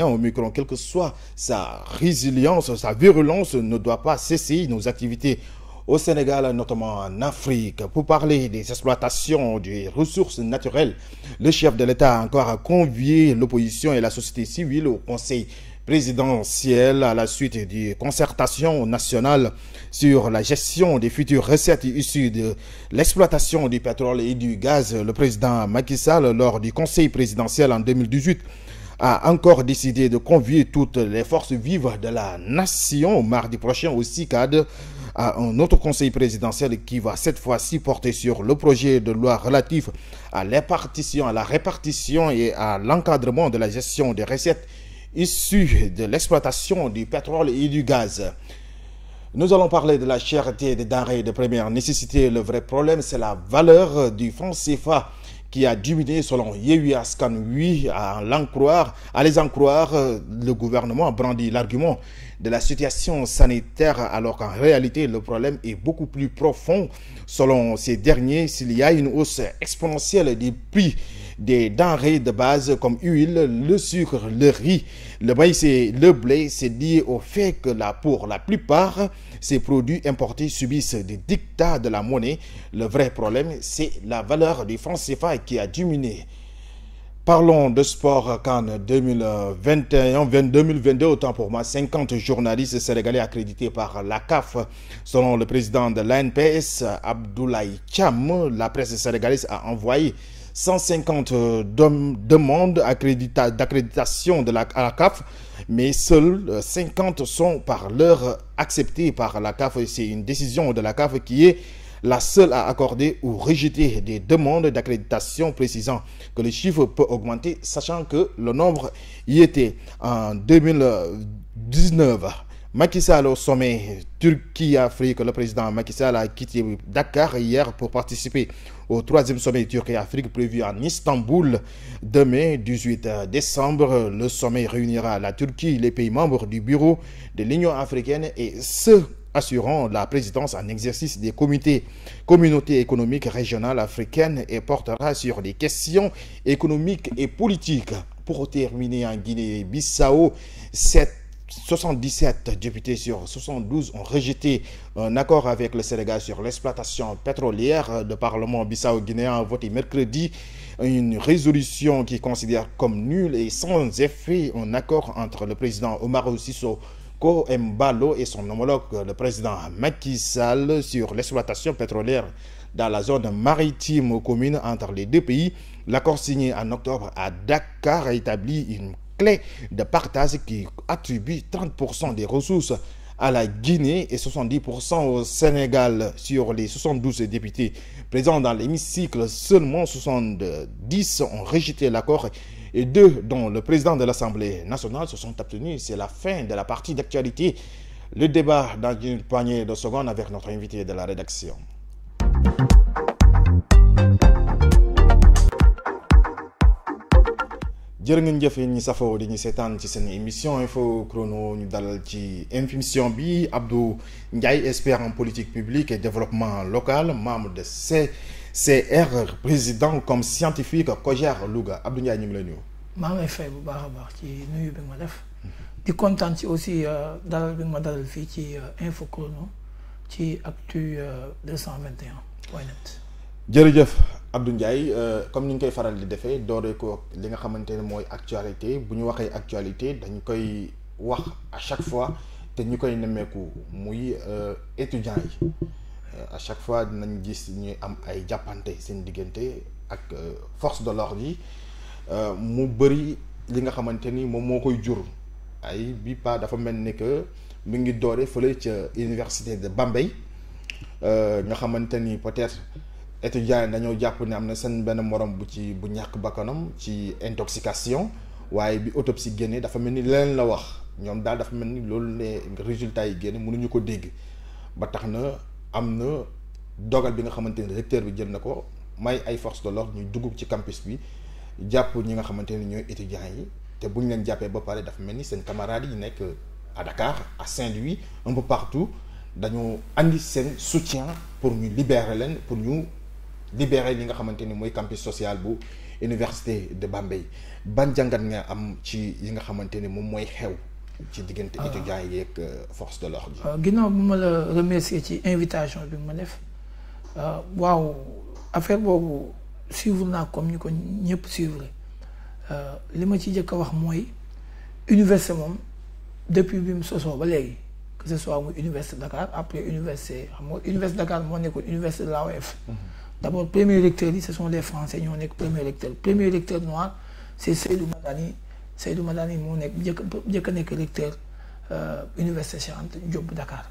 Au micron, quelle que soit sa résilience, sa virulence, ne doit pas cesser nos activités au Sénégal, notamment en Afrique. Pour parler des exploitations des ressources naturelles, le chef de l'État a encore convié l'opposition et la société civile au Conseil présidentiel à la suite des concertations nationales sur la gestion des futures recettes issues de l'exploitation du pétrole et du gaz. Le président Macky Sall, lors du Conseil présidentiel en 2018, a encore décidé de convier toutes les forces vives de la nation mardi prochain au CICAD à un autre conseil présidentiel qui va cette fois-ci porter sur le projet de loi relatif à la répartition et à l'encadrement de la gestion des recettes issues de l'exploitation du pétrole et du gaz. Nous allons parler de la cherté des denrées de première nécessité. Le vrai problème, c'est la valeur du franc CFA qui a diminué selon Yewwi Askan Wi. À les en croire, le gouvernement a brandi l'argument de la situation sanitaire, alors qu'en réalité, le problème est beaucoup plus profond. Selon ces derniers, s'il y a une hausse exponentielle des prix des denrées de base comme l'huile, le sucre, le riz, le maïs et le blé, c'est lié au fait que pour la plupart, ces produits importés subissent des dictats de la monnaie. Le vrai problème, c'est la valeur du franc CFA qui a diminué. Parlons de sport. Qu'en 2021-2022, autant pour moi, 50 journalistes sénégalais accrédités par la CAF. Selon le président de l'ANPS, Abdoulaye Thiam, la presse sénégalaise a envoyé 150 demandes d'accréditation à la CAF, mais seules 50 sont par l'heure acceptées par la CAF. C'est une décision de la CAF qui est la seule à accorder ou rejeter des demandes d'accréditation, précisant que le chiffre peut augmenter, sachant que le nombre y était en 2019. Macky Sall au sommet Turquie-Afrique. Le président Macky Sall a quitté Dakar hier pour participer au 3e sommet Turquie-Afrique prévu en Istanbul demain 18 décembre. Le sommet réunira la Turquie, les pays membres du bureau de l'Union africaine et ceux assurant la présidence en exercice des communautés économiques régionales africaines et portera sur des questions économiques et politiques. Pour terminer, en Guinée-Bissau, 77 députés sur 72 ont rejeté un accord avec le Sénégal sur l'exploitation pétrolière. Le Parlement bissau-guinéen a voté mercredi une résolution qui considère comme nulle et sans effet un accord entre le président Oumaro Sissoko Embalo et son homologue, le président Macky Sall, sur l'exploitation pétrolière dans la zone maritime commune entre les deux pays. L'accord signé en octobre à Dakar a établi une clé de partage qui attribue 30% des ressources à la Guinée et 70% au Sénégal. Sur les 72 députés présents dans l'hémicycle, seulement 70 ont rejeté l'accord et 2, dont le président de l'Assemblée nationale, se sont abstenus. C'est la fin de la partie d'actualité. Le débat dans une poignée de secondes avec notre invité de la rédaction. jërë ngeen jëf ñi safoo di ñu seetaan ci seen émission Info Chrono. ñu dalal ci émission bi Abdou Ndiaye, expert en politique publique et développement local, membre de CCR, président comme scientifique COJER Louga. Abdou Ndiaye, ñu ngi lay nuyu. maa ngi lay fay bu baax a baax ci nuyu bi nga ma def. di kontaan ci aussi dalal bi nga ma dalal fii ci Info Chrono ci actu 221.net. jërëjëf Abdou Ndiaye, comme ni ñu koy faral di defee doore ko li nga xamante ne mooy actualité. Bu ñu waxee actualité dañu koy wax à chaque fois te ñu koy nemmeeku muy étudiants yi à chaque fois dinañ gis ñuy am ay jàppante seen diggante ak force de l'ordre yi mu bëri li nga xamante ni moom moo koy jur ay bi pas dafa mel ni que mu ngi doore fële ca université de Bambey nga xamante ni peut-être étudiants yi dañoo jàpp ne am na seen benn morom bu ñàkk bakkanam ci intoxication, waaye bi autopsie génne dafa mel ni leneen la wax. ñoom daal dafa mel ni loolu ne résultat yi génne mënuñu ko dégg ba tax na am na dogal bi nga xamante ni recteur bi jël na ko may ay force de l'ordre ñuy dugg ci campus bi jàpp ñi nga xamante ni ñooy étudiants yi te bu ñu leen jàppee ba pare dafa mel ni seen camarades yi nekk à Dakar, à Saint-Louis, un peu partout dañoo andi seen soutien pour ñu libérer leen, pour ñu libérer li nga xamante ni mooy campus social bu université de Bambey ban jàngat nga am ci yi nga xamante ni moom mooy xew ci diggante étudiants yi ak force de l'ordre. ginnaaw bu ma la remercier ci invitation bi ma def waaw affaire boobu suivre naa comme ni ko ñëpp suivre li ma ci njëkk a wax mooy université moom depuis bi mu sosoo ba léegi que ce soit muy université Dakar après université xam nga université Dakar moo nekkoon université de l'AOF. D'abord premier recteur yi ce sont les Français ñoo nekk premier recteur noir c'est Seydou Madani moo nekk njëkk a nekk recteur université Cheikh Anta Diop bu Dakar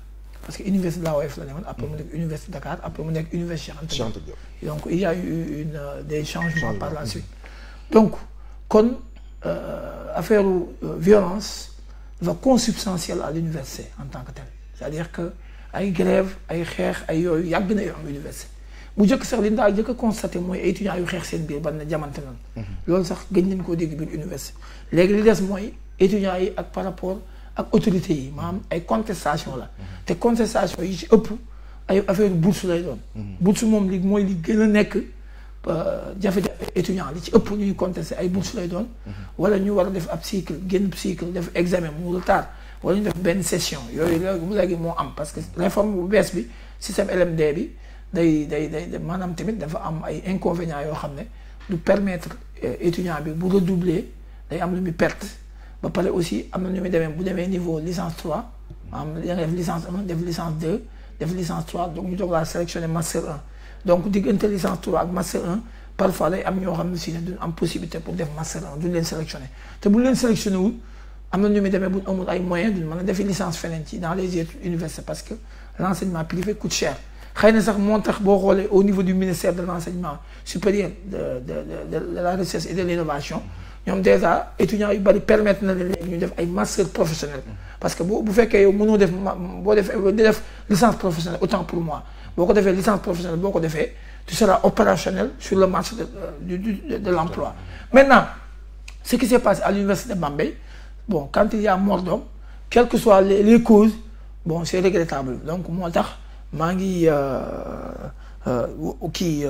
parce que université de l'AOF la ne woon après mu nekk université Dakar après mu nekk université Cheikh Anta Diop. Donc il y a eu des changements par la suite. Donc kon affaire violence va consubstantielle à l'université en tant que tel c'est-à-dire que ay grève ay xeex ay yooyu yàgg na yoo am université bu njëkk sax li daa njëkk a constaté mooy étudiants yu xeex seen biir ban na jamante nan loolu sax gëj nañ koo dégg biir université léegi li des mooy étudiants yi ak par rapport ak autorités yi maanaam ay contestation la te contestation yi ci ëpp ay affaire bourse lay doon bourse moom li mooy li gën a nekk jafe-jafe étudiant li ci ëpp ñuy contesté ay bourse lay doon wala ñu war a def ab cycle génn cycle def examen mu retard wala ñu def benn session yooyu léegi moo am parce que réforme bu bees bi système LMD bi day maanaam tamit dafa am ay inconvénients yoo xam ne du permettre étudiant bi bu redoubler day am lu muy perte ba pare aussi am na ñu muy demee bu demee niveau licence 3 am da nga def licence 1 def licence 2 def licence 3 donc ñu doog laa sélectionner master 1 donc diggante licence 3 ak master 1 parfois day am ñoo xam ne si ne duñ am possibilité pour def master 1 duñ leen sélectionner te bu leen sélectionné wul am na ñu muy demee buñ amul ay moyens duñ mën a defi licence feneen ci dans les études universitaires parce que l'enseignement privé coûte cher xëy na sax moo tax boo xoolee au niveau du ministère de l'enseignement supérieur de la recherche et de l'innovation ñoom déjà étudiants yu bari permettre na leen léegi ñu def ay master professionnel parce que bu fekkee yow mënoo def boo def licence professionnelle autant pour moi boo ko defee licence professionnelle boo ko defee tu seras opérationnel sur le marché de l'emploi. Maintenant ce qui s'est passé à l'université de Bambey bon quand il y a mort d'homme quelles que soient les causes bon c'est regrettable donc moo tax maa ngi kii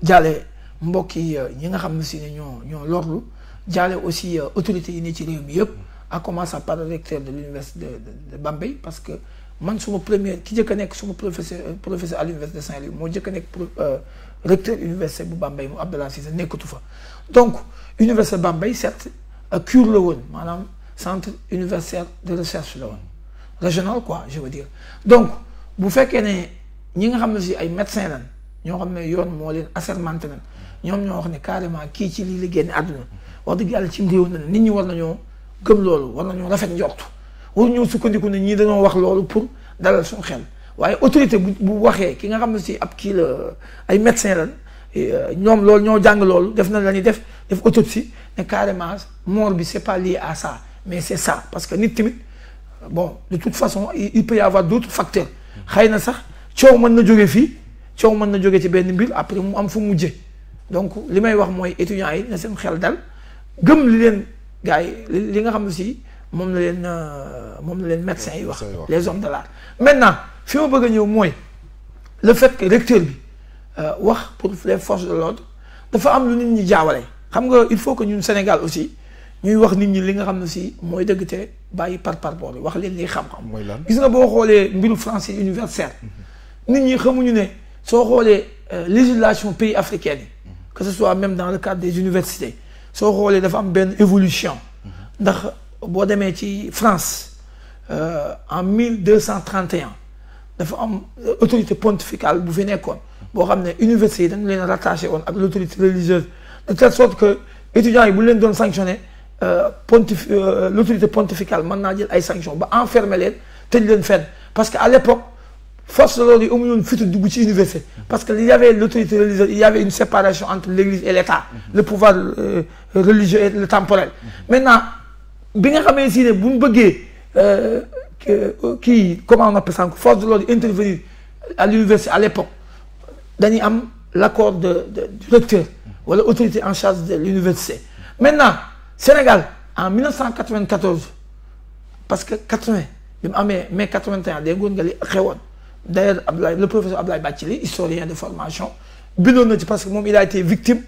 jaale mbokk yi ñi nga xam ne si ne ñoo lorlu jaale aussi autorités yi ne ci réew mi yëpp à commencer par le recteur de l'université de Bambey parce que man suma première ki njëkk a nekk suma professeur à l'université de Saint-Louis moo njëkk a nekk recteur université bu Bambey mu Abdallah Cissé nekkatu fa donc université Bambey certes CUR la woon maanaam centre universitaire de recherche la woon régional quoi je veux dire donc bu fekkee ne ñi nga xam ne si ay médecins lan ñoo xam ne yoon moo leen assermenté nan ñoom ñoo wax ne carrément kii ci lii la génn àdduna wax dëgg yàlla ci réew na nit ñi war nañoo gëm loolu war nañoo rafet njort waru ñoo sukkandiku ne ñii dañoo wax loolu pour dalal suñu xel waaye autorité bu waxee ki nga xam ne si ab kii la ay médecins lan ñoom loolu ñoo jàng loolu def na la ñuy def autopsie ne carrément mort bi c'est pas lié à ça mais c'est ça parce que nit tamit bon de toute façon il peut y avoir d'autres facteurs xëy na sax coow mën na jóge fii coow mën na jóge ci benn mbir après mu am fu mujje donc li may wax mooy étudiants yi na seen xel dal gëm li leen gars yi li nga xam ne si moom la leen médecins yi wax les hommes de l'art maintenant fi ma bëgg a ñëw mooy le fait que recteur bi wax pour les forces de l'ordre dafa am lu nit ñi jaawale xam nga il faut que ñun Sénégal aussi ñuy wax nit ñi li nga xam ne si mooy dëgg te bàyyi par boor wax leen li xam-xam gis nga boo xoolee mbiru français universel nit ñi xamuñu ne soo xoolee législation pays africaine yi que ce soit même dans le cadre des universités soo xoolee dafa am benn évolution ndax boo demee ci France en 1231 dafa am autorité pontificale bu fi nekkoon boo xam ne université yi dañu leen rattaché woon ak l'autorité religieuse de telle sorte que étudiants yi bu leen doon sanctionné l'autorité pontificale mën naa jël ay sanctions ba enfermer leen tëj leen fenn parce que à l'époque force de l'ordre yi amuñu woon fitu dugg ci université parce que il y avait l'autorité religieuse il y avait une séparation entre l'église et l'État le pouvoir religieux et le temporel maintenant bi nga xamee si ne bu ñu bëggee kii comment on appelle ça force de l'ordre intervenir à l'université à l'époque dañuy am l'accord du recteur wala autorité en charge de l'université maintenant Sénégal en 1994 parce que 80 bi mu amee mai 81 day ngoon nga li xewoon d'ailleurs le professeur Abdoulaye Bathily historien de formation bindoon na ci parce que moom il a été victime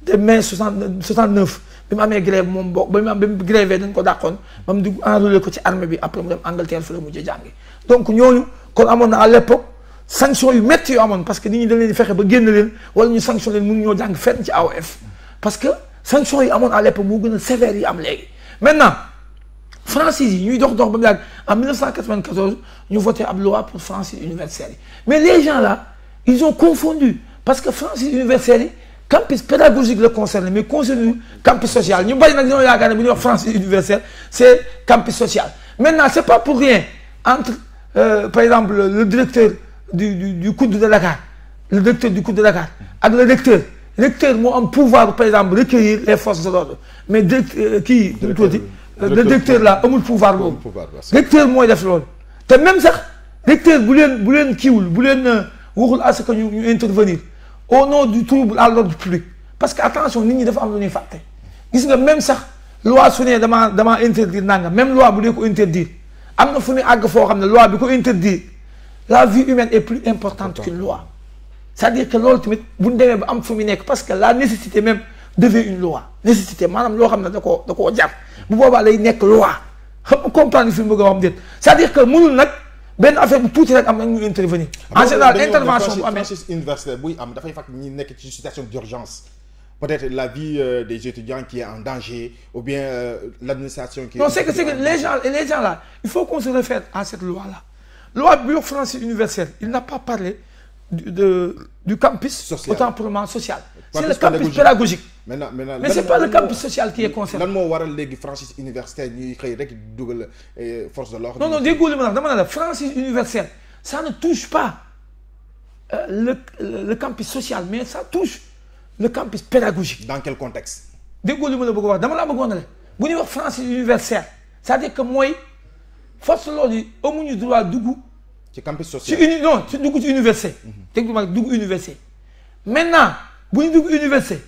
de mai 69 bi mu amee grève moom bokk ba mu am ba mu grévé dañ ko dàqoon ba mu dugg enrôlé ko ci armée bi après mu dem Angleterre fa la mujjee jàngi donc ñooñu kon amoon na à l'époque sanction yu métti yu amoon parce que nit ñi dañ leen di fexe ba génn leen wala ñu sanction leen mënu ñoo jàng fenn ci AOF parce que sanction yi amoon à l'époque moo gën a sévère yi am léegi maintenant franchise yi ñuy dox ba mu yàgg en 1994 ñu voté ab loi pour franchise universelle yi mais les gens là ils ont confondu parce que franchise universelle yi campus pédagogique le concerne mais concerne campus social ñu bari nag ñoo yaakaar ne bu ñuy wax franchise universelle c'est campus social maintenant c'est pas pour rien entre par exemple le directeur du COUD de Dakar le directeur du COUD de Dakar ak le recteur moo am pouvoir par exemple recueillir les forces de l'ordre mais kii le directeur là amul pouvoir boobu recteur mooy def loolu te même sax recteur bu leen kiiwul bu leen waxul à ce que ñu intervenir au nom du trouble à l'ordre public parce que attention nit ñi dafa am lu ñuy fàtte gis nga même sax loi su ne damaa interdire nanga même loi bu dee ko interdire am na fu muy àgg foo xam ne loi bi ko interdire la vie humaine est plus importante qu'une loi c'est-à-dire que loolu tamit bu ñu demee ba am fu muy nekk parce que la nécessité même devient une loi nécessité maanaam loo xam ne da koo jar bu boobaa lay nekk loi xam nga comprendre fi mu bëgg a wax déet c'est-à-dire que mënul nag benn affaire bu tuuti rek am na ñu intervenir. en général intervention bu amee franchise universelle buy am dafay fekk ñi nekk ci situation d'urgence peut-être la vie des étudiants qui est en danger ou bien l'administration qui. non c'est que les gens là il faut qu'on se réfère à cette loi là loi bi wax franchise universelle il n'a pas parlé du campus social. Autant pour moi social. C'est le campus pédagogique. Mais c'est pas le campus social qui est concerné. Lan moo waral léegi franchise universelle ñuy xëy rek dugal force de l'ordre. Non déggoo li ma dama ne la franchise universelle ça ne touche pas le campus social mais ça touche le campus pédagogique. Dans quel contexte? déggoo li ma la bëgg a wax dama la bëggoon ne la bu ñuy wax franchise universelle c'est-à-dire que mooy force de l'ordre yi amuñu droit dugg. ci campus social ci dugg ci université. dégg nga dugg université. maintenant bu ñu dugg université.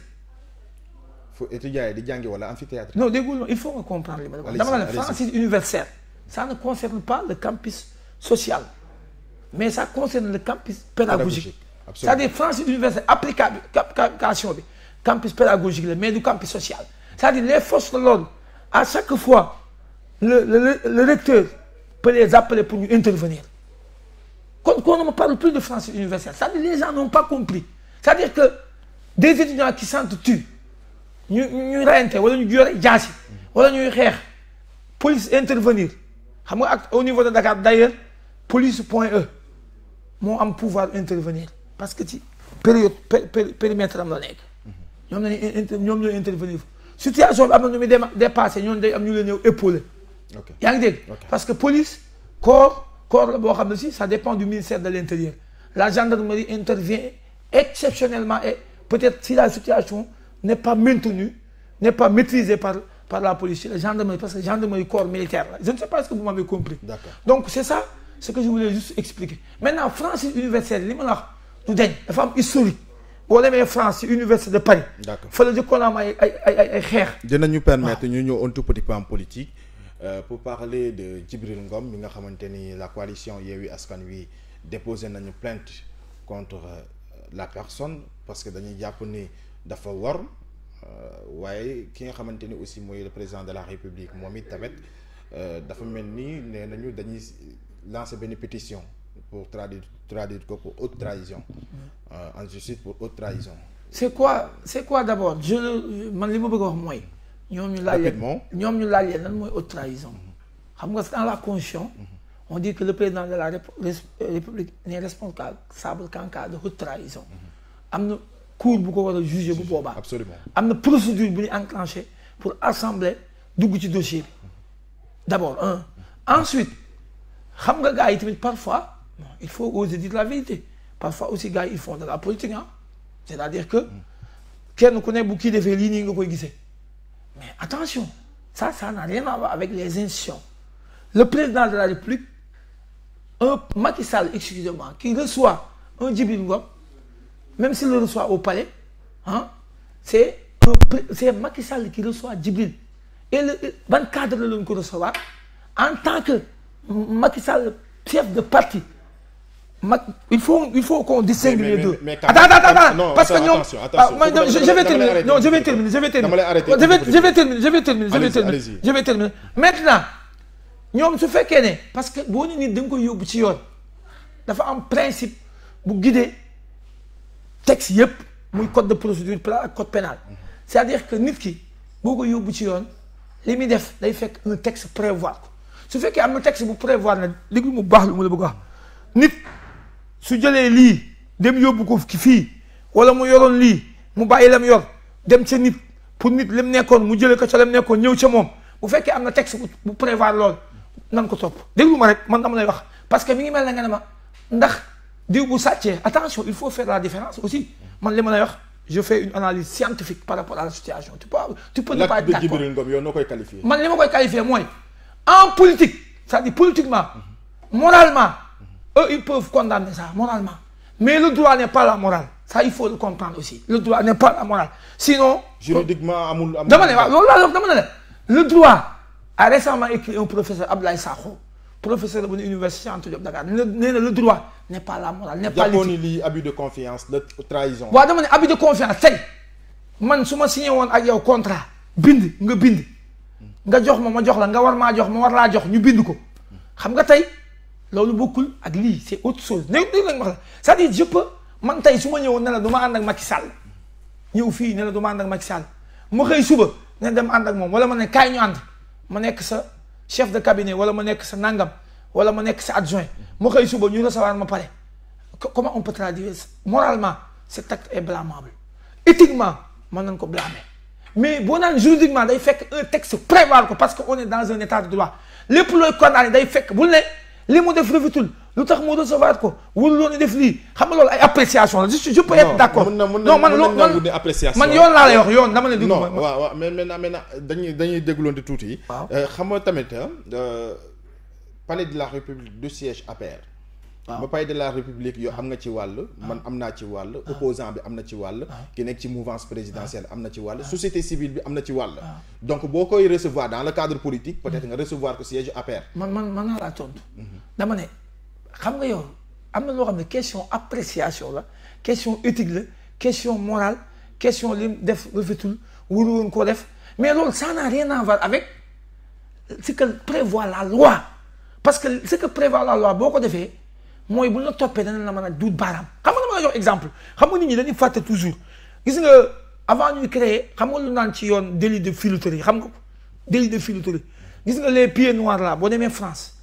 faut étudier di jàngi wala amphithéâtre. non déggul il faut nga comprendre li ma la dama la franchise universelle ça ne concerne pas le campus social mais ça concerne le campus pédagogique. c'est-à-dire franchise universelle application bi campus pédagogique la mais du campus social c'est-à-dire les forces de l'ordre à chaque fois le recteur peut les appeler pour ñu intervenir. Qu'on ne parle plus de franchise universelle c'est-à-dire les gens n'ont pas compris c'est-à-dire que des étudiants qui s'entretuent ñuy reyante wala ñu yore jaasi wala ñuy xeex police intervenir xam nga ak au niveau de Dakar d'ailleurs police point E moo am pouvoir intervenir parce que ci période périmètre am la nekk ñoom ñooy intervenir situation bi am na ñu muy dépassé ñoom day am ñu leen ñëw épauler yaa ngi dégg parce que police corps la boo xam ne si ça dépend du ministère de l'Intérieur la gendarmerie intervient exceptionnellement et peut-être si la situation n'est pas maintenue n'est pas maîtrisée par la police la gendarmerie parce que gendarmerie corps militaire la je ne sais pas ce que vous m'avez compris. D'accord. Donc c'est ça ce que je voulais juste expliquer maintenant franchise universelle li ma la wax du deñ dafa am historique boo demee France ci université de Paris. D'accord. fa la jëkkoon am ay xeex. dinañu permettre ñu ñëw un tout petit peu en politique. Pour parler de Djibril Ngom mi nga xamante ni la coalition Yewwi Askan Wi déposé nañu plainte contre la personne parce que dañuy jàpp ni dafa war waaye ki nga xamante ni aussi mooy le président de la République moom it tamit dafa mel ni nee nañu dañuy lancer benn pétition pour traduire ko pour haute trahison en justice pour haute trahison. C'est quoi d'abord man li ma bëgg a wax mooy. ñoom ñu laaj leen lan mooy haute trahison xam nga dans la constitution on dit que le président de la République n'est responsable qu'en cas de haute trahison am na cour bu ko war a juger bu boobaa. Absolument. am na procédure bu ñu enclenché pour assembler dugg ci dossier bi d'abord ensuite xam nga gars yi tamit parfois il faut oser dire la vérité parfois aussi gars yi ils font de la politique c'est-à-dire que kenn ku ne bu kii defee lii nii nga koy gisee. Mais attention, ça n'a rien à voir avec les institutions. Le président de la République, un Macky Sall, excusez-moi, qui reçoit un Djibril Ngom, même s'il le reçoit au palais, c'est Macky Sall qui reçoit Djibril. Et le cadre de l'on recevoir, en tant que Macky Sall, chef de parti, il faut qu'on distingue les deux. Attends, parce que ñoom je vais terminer maintenant ñoom su fekkee ne parce que boo nit da nga koy yóbbu ci yoon dafa am principe bu guider texte yëpp muy code de procédure pénale ak code pénal c'est-à-dire que nit ki boo ko yóbbu ci yoon li muy def day fekk un texte prévoir ko su fekkee am na texte bu prévoir na déglu mu baax lu mu la bëgg wax nit su jëlee lii dem yóbbu ko fii wala mu yoroon lii mu bàyyi lam yor dem ca nit pour nit lim nekkoon mu jëlee ko ca lam nekkoon ñëw ca moom bu fekkee am na texte bu prévoir lool nan ko topp déglu ma rek man dama lay wax parce que mi ngi mel na nga ne ma ndax diw bu sàccee attention il faut faire la différence aussi man li ma lay wax je fais une analyse scientifique par rapport à la situation tu peux ne pas être d'accord. Djibril Ngom yow noo koy qualifier. man li ma koy qualifier mooy en politique c'est-à-dire politiquement moralement eux ils peuvent condamner ça moralement mais le droit n'est pas la morale ça il faut le comprendre aussi le droit n'est pas la morale sinon. juridiquement amul dama ne waaw loolu laa dama ne le droit a récemment écrit un professeur Abdoulaye Sakho professeur de l'université Anta Diop Dakar nee na le droit n'est pas la morale n'est pas l'éthique. Lii abus de confiance la trahison. waaw dama ne abus de confiance tey man su ma signé woon ak yow contrat bind nga jox ma jox la nga war maa jox ma war laa jox ñu bind ko xam nga tey loolu bokkul ak lii c'est autre chose ne lañ wax la c'est-à-dire je peux man tey su ma ñëwoon ne la du ma ànd ak Macky Sall ñëw fii ne la du ma ànd ak Macky Sall ma xëy suba ne dem ànd ak moom wala ma ne kaay ñu ànd ma nekk sa chef de cabinet wala ma nekk sa nangam wala ma nekk sa adjoint ma xëy suba ñu recevoir ma pare comment on peut traduire moralement cet acte est blâmable éthiquement mën nañ ko blâmer mais boo naan juridiquement day fekk un texte prévoir ko parce que on est dans un état de droit lépp looy condamné day fekk bul ne li mu def rafetul lu tax mu recevoir ko wul loolu def lii xam nga loolu ay appréciation la je peux être d'accord non man yoon laa lay wax yoon dama ne déglu non waaw mais maintenant dañuy dégloonte tuuti xam nga tamit palais de la république du siège APR ba palais de la république yow am nga ci wàll man am naa ci wàll opposant bi am na ci wàll ki nekk ci mouvance présidentielle am na ci wàll société civile bi am na ci wàll donc boo koy recevoir dans le cadre politique peut-être nga recevoir ko siège APR man naa laa tontu dama ne xam nga yow am na loo xam ne question appréciation la question éthique la question morale question li def rafetul wuru woon koo def mais loolu ça n'a rien à voir avec ce que prévoit la loi parce que ce que prévoit la loi boo ko defee mooy bu la toppee dana la mën a duut baaraam xam nga dama la jox exemple xam nga nit ñi dañuy fàtte toujours gis nga avant ñuy créer xam nga lu naan ci yoon délit de filouterie xam nga ko délit de filouterie gis nga les pieds noirs là boo demee France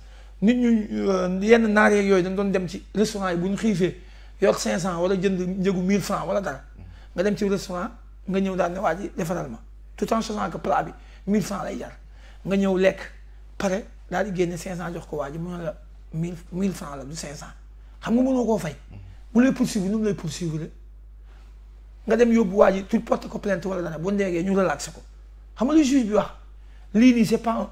nit ñu yenn naar yeeg yooyu dañ doon dem ci restaurant yi bu ñu xiifee yor 500 wala jënd njëgu 1000 francs wala dara nga dem ci restaurant nga ñëw daal ne waa ji defaral ma tout en sachant que plat bi 1000 francs lay jar nga ñëw lekk pare daal di génne 500 jox ko waa ji mu ne la 1000 francs la du 500 xam nga mënoo koo fay bu lay poursuivre nu mu lay poursuivre nga dem yóbbu waa ji tu porte ko plainte wala dara bu ndeegee ñu relaxé ko xam nga le juge bi wax lii nii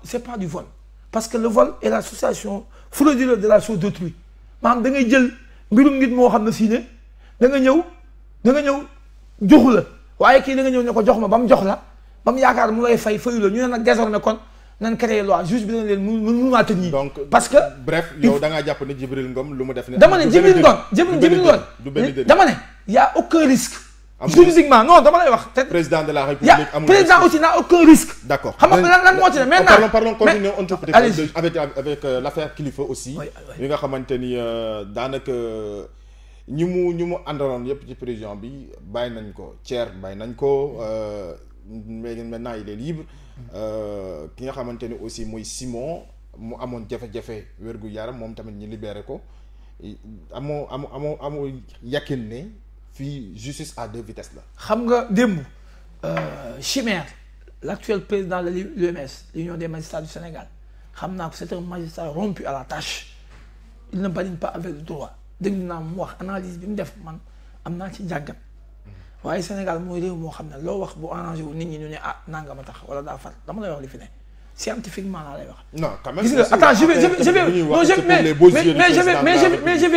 c'est pas du vol parce que le vol est l'association frauduleuse de la chose d'autrui maanaam da ngay jël mbirum nit moo xam ne fii ne da nga ñëw joxu la waaye kii da nga ñëw ne ko jox ma ba mu jox la ba mu yaakaar mu lay fayu la ñu ne nag désormais kon nan créé loi juge bi dana leen mënu maa tëj ñii donc parce que bref yow da ngaa jàpp ne Djibril Ngom lu mu def ne dama ne Djibril Ngom dama ne y a aucun risque juridiquement non dama lay wax président de la République amul président aussi n'a aucun risque d'accord xam nga lan moo ci ne maintenant parlons continuons un peu peut-être avec l'affaire Kilifeu aussi yi nga xamante ni daanaka ñi mu àndaloon yépp ci prison bi bàyyi nañ ko Thier bàyyi nañ ko léegi maintenant il est libre ki nga xamante ni aussi mooy Simon mu amoon jafe-jafe wérgu yaram moom tamit ñu libéré ko amoo yàqin ne fii justice à deux vitesses la. xam nga démb Chimère l'actuel président de l'UMS l'Union des magistrats du Sénégal xam naa ko c'est un magistrat rompu à la tâche il ne badine pas avec le droit déglu naa mu wax analyse bi mu def man am naa ci njàngat waaye Sénégal mooy réew moo xam ne loo wax bu arrangé wu nit ñi ñu ne ah nanga ma tax wala daa far dama lay wax li fi ne scientifiquement laa lay wax. non quand même gis nga attends je vais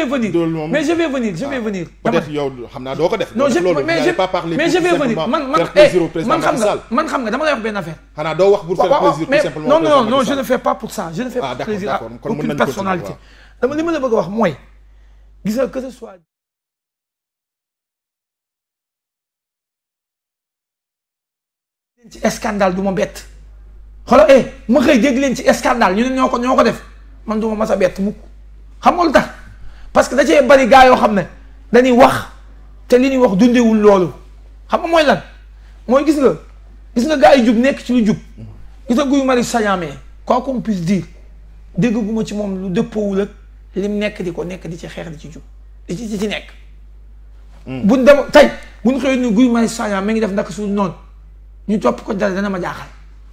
venir peut-être yow xam naa doo ko def. non mais je vais venir man xam nga dama lay wax benn affaire. xanaa doo wax pour faire plaisir tout simplement. non je ne fais pas pour ça. je ne fais pas plaisir à aucune personnalité. dama li ma la bëgg a wax mooy gis nga que ce soit ci scandale du ma bett xoolal ma xëy dégg leen ci scandale ñu ne ñoo ko def man du ma mas a bett mukk xam nga lu tax parce que da cee bari gaa yoo xam ne dañuy wax te li ñuy wax dundewul loolu xam nga mooy lan mooy gis nga gaa yi jub nekk ci lu jub gis nga Guy Marius Sagna quoi qu'on puisse dire dégguma ci moom lu dëppoowul ak lim nekk di ci xeex di ci jub di ci nekk. buñ dem tey buñ xëy ni Guy Marius Sagna mi ngi def naka suul noonu ñu topp ko dara dana ma jaaxal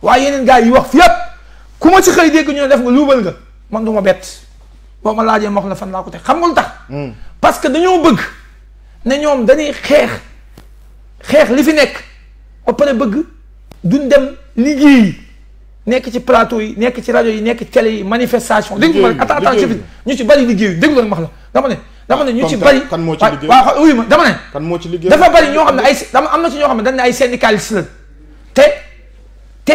waaye yeneen gars yi wax fi yëpp ku ma ci xëy dégg ñu ne def nga luubal nga man du ma bett boo ma laajee ma wax la fan laa ko teg xam nga lu tax. parce que dañoo bëgg ne ñoom dañuy xeex li fi nekk ba pare bëgg duñ dem liggéey nekk ci plateau yi nekk ci rajo yi nekk ci télé yi manifestation. dégg nga attends ñu ci bari liggéey dégg nga ma wax la dama ne ñu ci bari. kan moo ci liggéey waaw oui ma dama ne. kan moo ci liggéey dafa bari ñoo xam ne am na ci ñoo xam ne dañ ne ay syndicalistes la te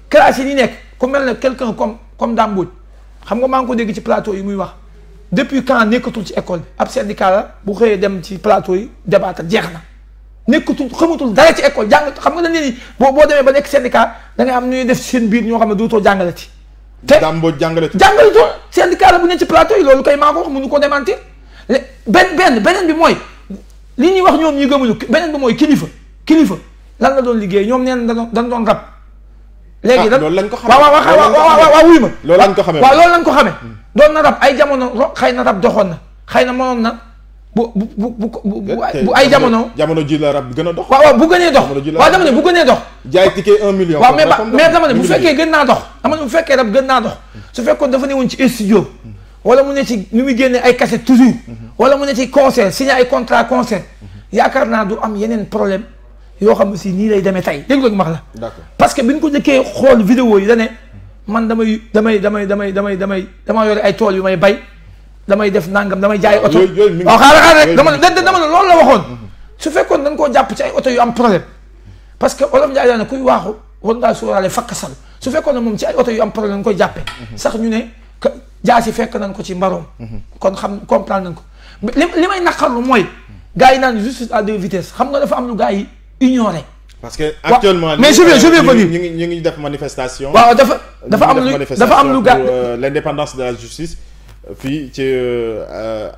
classe yi nekk ku mel ne quelqu'un comme Dame Mbodj xam nga maa ngi ko dégg ci plateau yi muy wax depuis quand nekkatul ci école bi ab syndicat la bu xëyee dem ci plateau yi débattre jeex na nekkatul xamatul dara ci école jàng xam nga dañ ne ni boo demee ba nekk syndicat da ngay am nu ñuy def seen biir ñoo xam ne dootoo jàngalati. te Dame Mbodj jàngalatoo syndicat la bu nekk ci plateau yi loolu kay maa ko wax mënu ko démentir beneen bi mooy li ñuy wax ñoom ñi gëmuñu beneen bi mooy kilifa lan la doon liggéey ñoom neen dañ doon rab. léegi loolu lañ ko xamee waaw wuy ma. loolu lañ ko xamee waaw loolu lañ ko xamee. doon na rab ay jamono xëy na rab doxoon na xëy na mënoon na bu ay jamono. jamono ji la rab gën a dox. waaw bu gënee dox waaw dama ne bu gënee dox. jaay ticket 1 million. waaw mais dama ne bu fekkee gën naa dox. dama ne bu fekkee rab gën naa dox. su fekkoon dafa ne woon ci studio. wala mu ne ci ni muy génne ay cassette toujours. wala mu ne ci concert signé ay contrat concert. yaakaar naa du am yeneen problème yoo xam ne si nii lay demee tey dégg nga ma la. d'accord parce que bi ñu ko njëkkee xool vidéo yi da ne man dama yore ay tool yu may bay damay def nangam damay jaay oto. waaw xaaral rek dama ne loolu la waxoon. su fekkoon dañ koo jàpp ci ay oto yu am problème parce que olof Ndiaye daal ne kuy waaxu war ngaa sóoraale fakk sal su fekkoon ne moom ci ay oto yu am problème dañ koy jàppee. sax ñu ne jaasi fekk nañ ko ci mbaroom. kon comprendre nañ ko li may naqarlu mooy gars yi naan justice à deux vitesses xam nga dafa am lu gars yi ignoré. parce que actuellement. mais je vais venir ñu ngi def manifestation. waaw dafa am lu gars pour l'indépendance de la justice. fii ci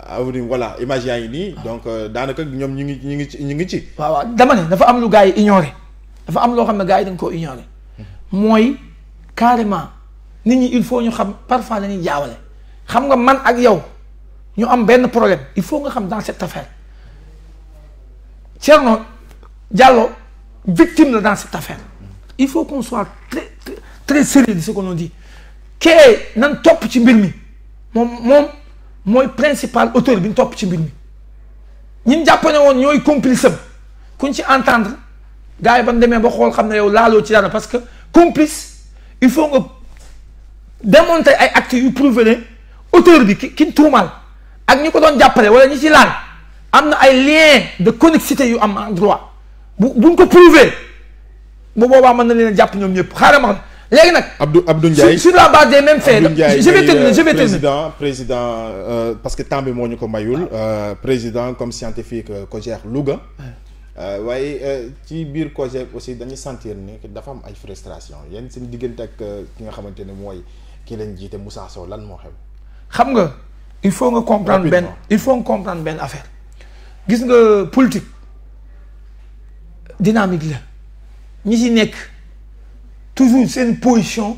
avenue voilà image yaa ngi nii donc daanaka ñoom ñu ngi ci. waaw dama ne dafa am lu gars yi ignoré dafa am loo xam ne gars yi dañ koo ignoré mooy carrément nit ñi il faut ñu xam parfois dañuy jaawale xam nga man ak yow ñu am benn problème il faut nga xam dans cette affaire Thierno Diallo victime la dans cette affaire il faut qu'on soit très très sérieux de ce qu'on dit kee nan topp ci mbir mi. moom mooy principal auteur bi ñu topp ci mbir mi ñun jàpp ne woon ñooy complice am kuñ ci entendre gars yi ba demee ba xool xam ne yow laaloo ci dara parce que complice il faut nga démontrer ay actes yu prouver ne auteur bi ki tuumaal ak ñi ko doon jàppale wala ñi ci laal am na ay liens de connexité yu am en droit buñ ko prouver bu boobaa mën na leen a jàpp ñoom ñëpp xaaral ma léegi nag Abdou Ndiaye sur la base des mêmes faits je vais terminer président parce que temps bi moo ñu ko mayul président comme scientifique COJER Louga waaye ci biir COJER aussi dañuy sentir ni dafa am ay frustration yéen seen diggante ak ki nga xamante ne mooy ki leen jiite Moussa Sow lan moo xew. xam nga il faut nga comprendre benn affaire gis nga politique dynamique la ñi ci nekk. toujours seen position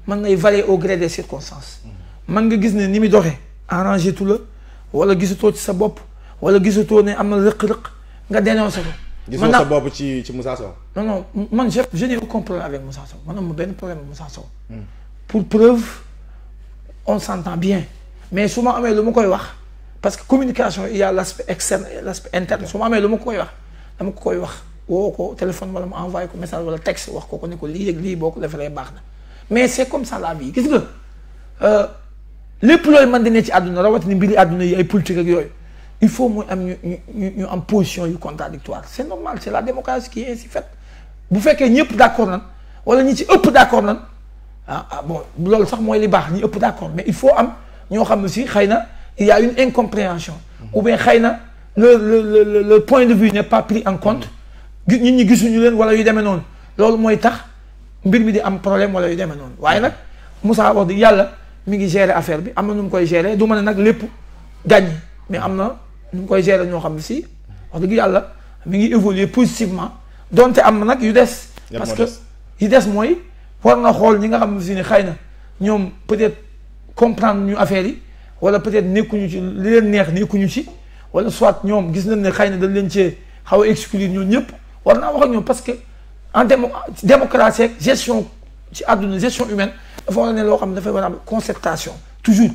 mën nay varier au gré des circonstances man nga gis ne ni muy doxee arrangé tu la wala gisatoo ci sa bopp wala gisatoo ne am na rëq-rëq nga dénoncé ko. gisoo sa bopp ci Moussa Sow. non man je n'ai aucun problème avec Moussa Sow man am benn problème avec Moussa Sow. pour preuve on s'entend bien mais su ma amee lu ma koy wax parce que communication il y a l'aspect externe et l'aspect interne su ma amee lu ma koy wax dama ko koy wax. woo ko téléphone wala mu envoyé ko message wala texte wax ko ne ko lii rek lii boo ko defee baax na mais c'est comme ça la vie gis nga lépp looy mën di ne ci àdduna rawatina mbiri àdduna yi ay politique ak yooyu il faut mooy am ñu am position yu contradictoire c'est normal c'est la démocratie qui est ainsi faite bu fekkee ñëpp d'accord nan wala ñi ci ëpp d'accord nan bon loolu sax mooy li baax ñi ëpp d'accord mais il faut am ñoo xam ne si xëy na il y a une incompréhension ou bien xëy na le point de vue n'est pas pris en compte nit ñi gisuñu leen wala yu demee noonu loolu mooy tax mbir mi di am problème wala yu demee noonu waaye nag Moussa wax dëgg yàlla mi ngi gérer affaire bi am na nu mu koy gérer du ma ne nag lépp gàññi mais am na nu mu koy gérer ñoo xam ne si wax dëgg yàlla mi ngi évoluer positivement donte am na nag yu des parce que yu des mooy war na xool ñi nga xam ne si ne xëy na ñoom peut-être comprendre ñu affaire yi wala peut-être nekkuñu ci li leen neex nekkuñu ci wala soit ñoom gis nañ ne xëy na dañ leen cee xaw a exclure ñoom ñëpp war naa wax ak ñoom parce que en démocratie ak gestion ci àdduna gestion humaine dafa war a ne loo xam ne dafay war a am concertation toujours.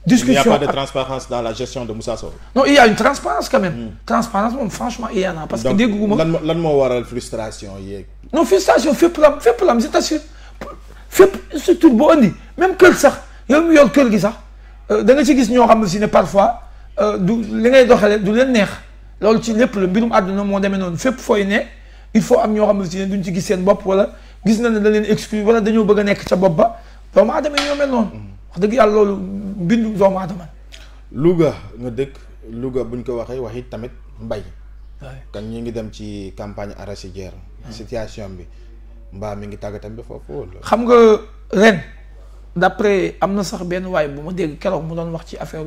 discussion il n'y a pas de transparence dans la gestion de Moussa Sow. non il y a une transparence quand même. transparence moom franchement il y en a. parce que dégguma lan moo waral frustration yeeg. non frustration fépp la am je t'assure fépp surtout boo andi même kër sax yow mi yor kër gi sax da nga ci gis ñoo xam ne si ne parfois du li ngay doxalee du leen neex loolu ci lépp la mbirum àdduna moo demee noonu fépp fooy ne il faut am ñoo xam ne si ne duñ ci gis seen bopp wala gis na ne da leen exclure wala dañoo bëgg a nekk ca bopp ba doomu aadama ñoo mel noonu. wax dëgg yàlla loolu mbindu doomu aadama. Louga nga dëkk Louga buñ ko waxee wax it tamit mbay. kan ñu ngi dem ci campagne arachidière. situation bi mbaa mi ngi tàggatam bi foofu wala. xam nga ren d'après am na sax benn waay bu ma dégg keroog mu doon wax ci affaire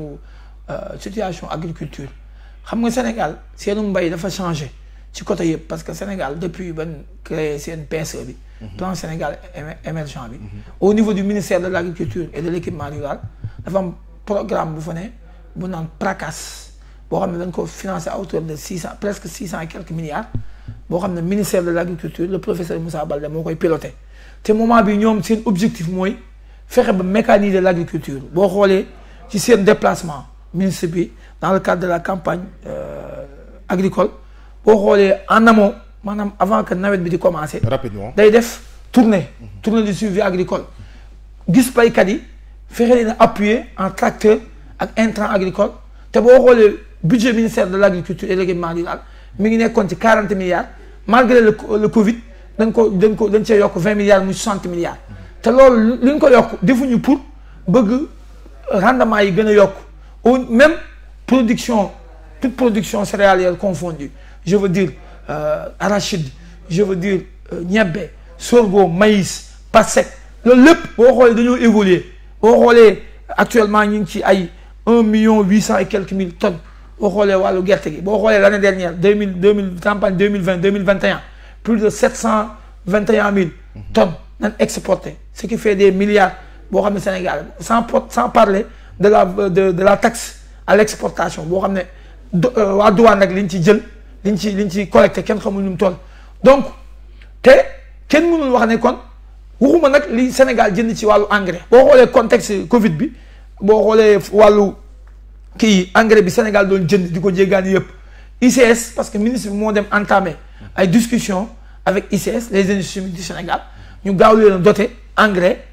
situation agriculture xam nga Sénégal seenu mbay dafa changé ci côté yëpp parce que Sénégal depuis ban créé seen PSE bi. plan Sénégal émergent bi. au niveau du ministère de l'agriculture et de l'équipement rural dafa am programme bu fa ne bu naan PRACAS boo xam ne dañ ko financé à hauteur de presque 600 et quelques milliards boo xam ne ministère de l'agriculture le professeur Moussa Baldé moo koy piloté te moment bi ñoom seen objectif mooy fexe ba mécaniser l'agriculture boo xoolee ci seen déplacement ministre bi dans le cadre de la campagne agricole boo xoolee en amont maanaam avant que nawet bi di commencer. rapidement day def tournée de suivi agricole gis baykat yi fexe leen a appuyer en tracteur ak intrant agricole te boo xoolee budget ministère de l'agriculture et de l'équipement rural mi ngi nekkoon ci 40 milliards malgré le Covid dañ cee yokk 20 milliards muy 60 milliards te loolu li ñu ko yokk defuñu pour bëgg rendement yi gën a yokk ou même toute production céréalière confondue je veux dire arachide je veux dire ñebbe sorgho maïs pasek loolu lépp boo xoolee dañoo évoluer boo xoolee actuellement ñu ngi ci ay 1,8 million et quelques mille tonnes boo xoolee wàllu gerte gi boo xoolee l'année dernière 2000 campagne 2020-2021 plus de 721 000 tonnes nañ exporté ce qui fait des milliards boo xam ne Sénégal sans parler de la taxe à l'exportation boo xam ne waa douane nag liñ ci jël liñ ci collecté kenn xamul nu mu toll donc te kenn mënul wax ne kon waxuma nag li Sénégal jënd ci wàllu engrais boo xoolee contexte Covid bi boo xoolee wàllu kii engrais bi Sénégal doon jënd di ko jéggaani yëpp ICS parce que ministre bi moo dem entamé ay discussions avec ICS les industries du Sénégal ñu gaaw leen a doté engrais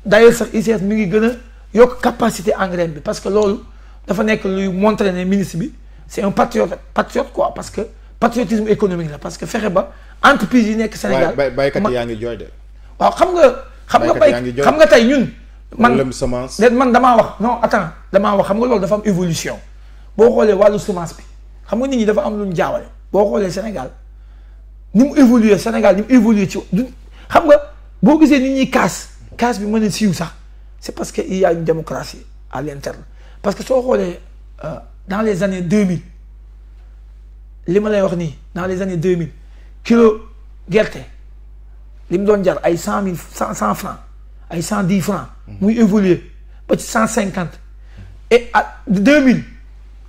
d'ailleurs sax ICS mi ngi gën a yokk capacité engrais bi parce que loolu dafa nekk luy montrer ne ministre bi c'est un patriote quoi parce que patriotisme économique la parce que fexe ba entreprise yi nekk Sénégal. baykat yaa ngi jooy de. waaw xam nga tey ñun. man damaa wax non attends damaa wax xam nga loolu dafa am évolution boo xoolee wàllu semence bi xam nga nit ñi dafa am lu ñu jaawale boo xoolee Sénégal ni mu évoluer ci xam nga boo gisee nit ñi kaas bi mën a siiw sax c'est parce que il y a une démocratie à l'interne parce que soo xoolee dans les années 2000 li ma lay wax nii dans les années 2000 kilo gerte li mu doon jar ay 100 francs ay 110 francs muy évoluer ba ci 150 et à 2000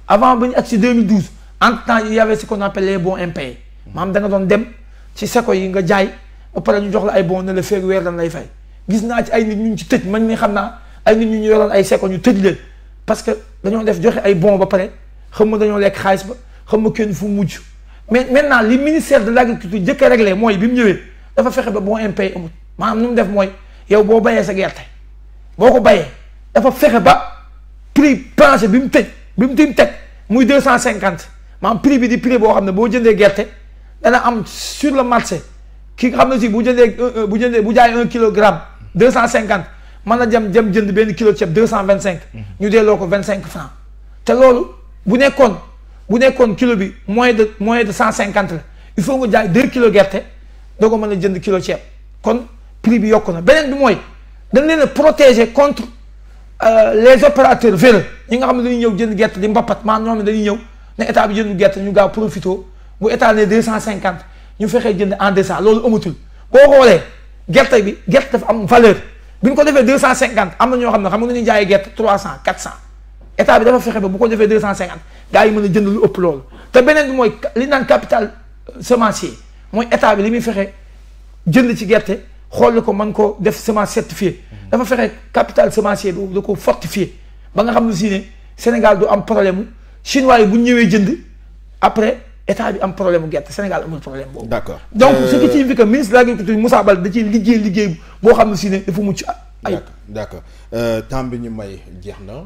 avant ba ñu ak ci 2012 entre temps il y avait ce qu'on appelle les bons impayés maanaam da nga doon dem ci seko yi nga jaay ba pare ñu jox la ay bons ne la feeg weer dañ lay fay gis naa ci ay nit ñu ci tëj man mi xam naa ay nit ñu yoroon ay seko ñu tëj leen parce que dañoo def joxe ay bons ba pare xam nga dañoo lekk xaalis ba xam nga kenn fu mujj mais maintenant li ministère de l'agriculture jëkk a réglé mooy bi mu ñëwee dafa fexe ba bon impayé amul maanaam nu mu def mooy yow boo bayee sa gerte boo ko bayee dafa fexe ba prix plancher bi mu teg muy 250 maanaam prix bi di prix boo xam ne boo jëndee gerte dana am sur le marché ki nga xam ne si bu jaay 1 kilogramme 250 mën na jëm jënd benn kilo ceeb 225 ñu delloo ko 25 francs te loolu bu nekkoon kilo bi moins de 150 la il faut nga jaay 2 kilos gerte doo ko mën a jënd kilo ceeb kon prix bi yokku na beneen bi mooy dañ leen a protéger contre les opérateurs véreux ñi nga xam ne dañuy ñëw jënd gerte di mbappat maanaam ñoo xam ne dañuy ñëw ne état bi jënd gerte ñu gaaw profito bu état ne 250 ñu fexee jënd en deçà loolu amatul boo xoolee gerte dafa am valeur bi ñu ko defee 250 am na ñoo xam ne xam nga dañuy jaayee gerte 300 400 état bi dafa fexe ba bu ko defee 250 gars yi mën a jënd lu ëpp loolu te beneen bi mooy li naan capital semencier mooy état bi li muy fexe jënd ci gerte xool ko mën ko def semence certifiée dafa fexe capital semencier bi da ko fortifié ba nga xam ne si ne Sénégal du am problème mu chinois yi bu ñu ñëwee jënd après état bi am problème mu gerte Sénégal amul problème boobu. d'accord donc ce qui signifie que ministre de l'agriculture Moussa Baldé da ciy liggéey boo xam ne si ne dafa mucc ay. d'accord temps bi ñu may jeex na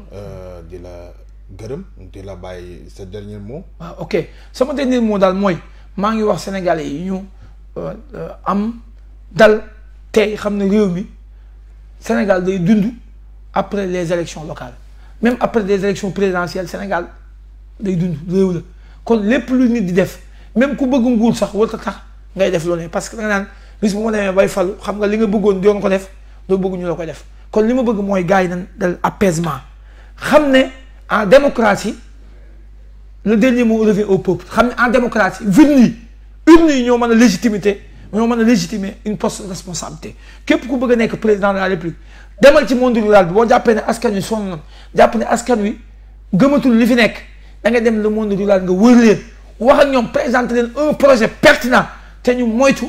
di la gërëm di la bàyyi sa dernier mot. waaw ok sama dernier mot daal mooy maa ngi wax sénégalais yi ñu am dal tey xam ne réew mi Sénégal day dund après les élections locales même après des élections présidentielles Sénégal day dund réew la kon lépp lu nit di def même ku bëgg nguur sax warut tax ngay def lu ne parce que da nga naan bis bu ma demee bay falu xam nga li nga bëggoon doon ko def doo bëgg ñu la koy def kon li ma bëgg mooy gars yi nañ dal apaisement xam ne en démocratie le dernier mot revient au peuple xam ne en démocratie urne yi ñoo mën a légitimer une poste de responsabilité képp ku bëgg a nekk président de la république demal ci monde rural bi boo jàppee ne askan wi sonn na jàpp ne askan wi gëmatul li fi nekk da nga dem le monde rural nga wër leen wax ak ñoom présenter leen un projet pertinent te ñu moytu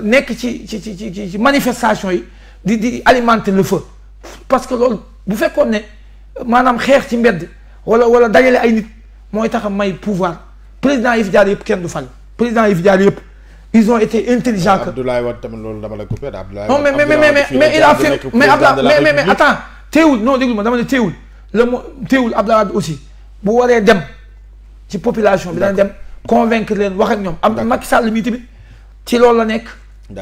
nekk ci manifestation yi di alimenter le feu parce que loolu bu fekkoon ne maanaam xeex ci mbedd wala dajale ay nit mooy tax a may pouvoir président yi fi jaar yëpp kenn du fal président yi fi jaar yëpp ils ont été intelligents que Abdoulaye Wade tamit loolu dama la coupé Abdoulaye non mais il a fait mais attends teewul non déglu ma dama ne teewul teewul Abdoulaye Wade aussi bu waree dem ci population bi dana dem convaincre leen wax ak ñoom am Macky Sall mi tamit ci loolu la nekk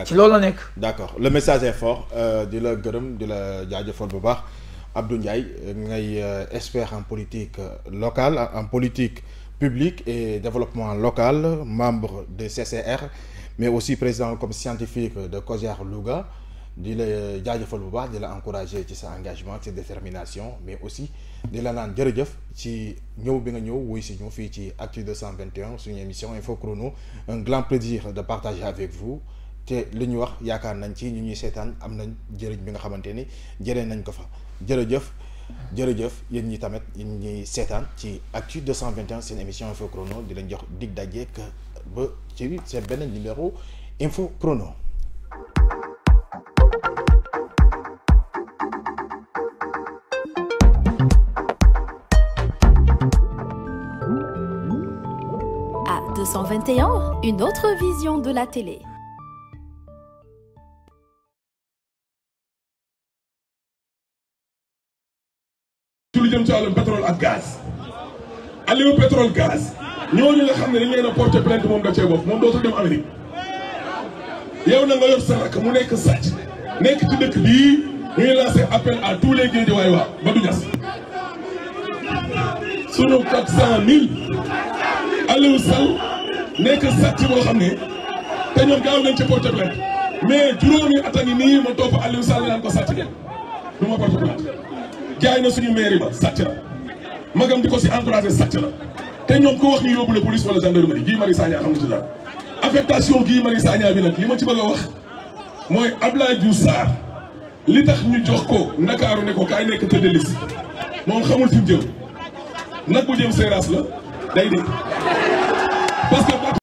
ci loolu la nekk d'accord le message est fort di la gërëm di la jaajëfal bu baax Abdou Ndiaye ngay expert en politique locale en politique publique et développement local membre de CCR mais aussi président comme scientifique de COJER Louga di la jaajëfal bu baax di la encourager ci sa engagement ci détermination mais aussi di la naan jërëjëf ci ñëw bi nga ñëw wuy si ñu fii ci Actu 221 suñu émission Info Chrono un grand plaisir de partager avec vous te li ñu wax yaakaar nañ ci ñu ñuy seetaan am nañ jëriñ bi nga xamante ni jëlee nañ ko fa jërëjëf yéen ñi tamit yéen ñuy seetaan ci Actu 221 seen émission Info Chrono di leen jox dig dajeek ba ci seen benn numéro Info Chrono. À 221, une autre vision de la télé. lu jëm ci wàllum pétrole ak gaz Aliou pétrole gaz ñooñu nga xam ne dañ leen a porté plainte moom da cee bopp moom dootul dem Amérique yow na nga yor sa rakk mu nekk sàcc nekk ci dëkk bii ñuy lancé appel à tous les Guédiawaye waa ba du ñas sunu 400 000 Aliou Sall nekk sàcc boo xam ne te ñoom gaaw nañ ci porté plainte mais juróomi at a ngi nii ma topp Aliou Sall naan ko sàcc ngeen du ma porté plainte jaay na suñu mairie ba sàcc na magam di ko si encouragé sàcc na te ñoom ko wax ñu yóbbu la police wala gendarmerie Guy Marius Sagna xam na ci dara affectation Guy Marius Sagna bi nag li ma ci bëgg a wax mooy Abdoulaye Diouf Sarr li tax ñu jox ko Ndakaaru ne ko kaay nekk tête de liste moom xamul fi mu jëm nag bu jëm Seras la day dee parce que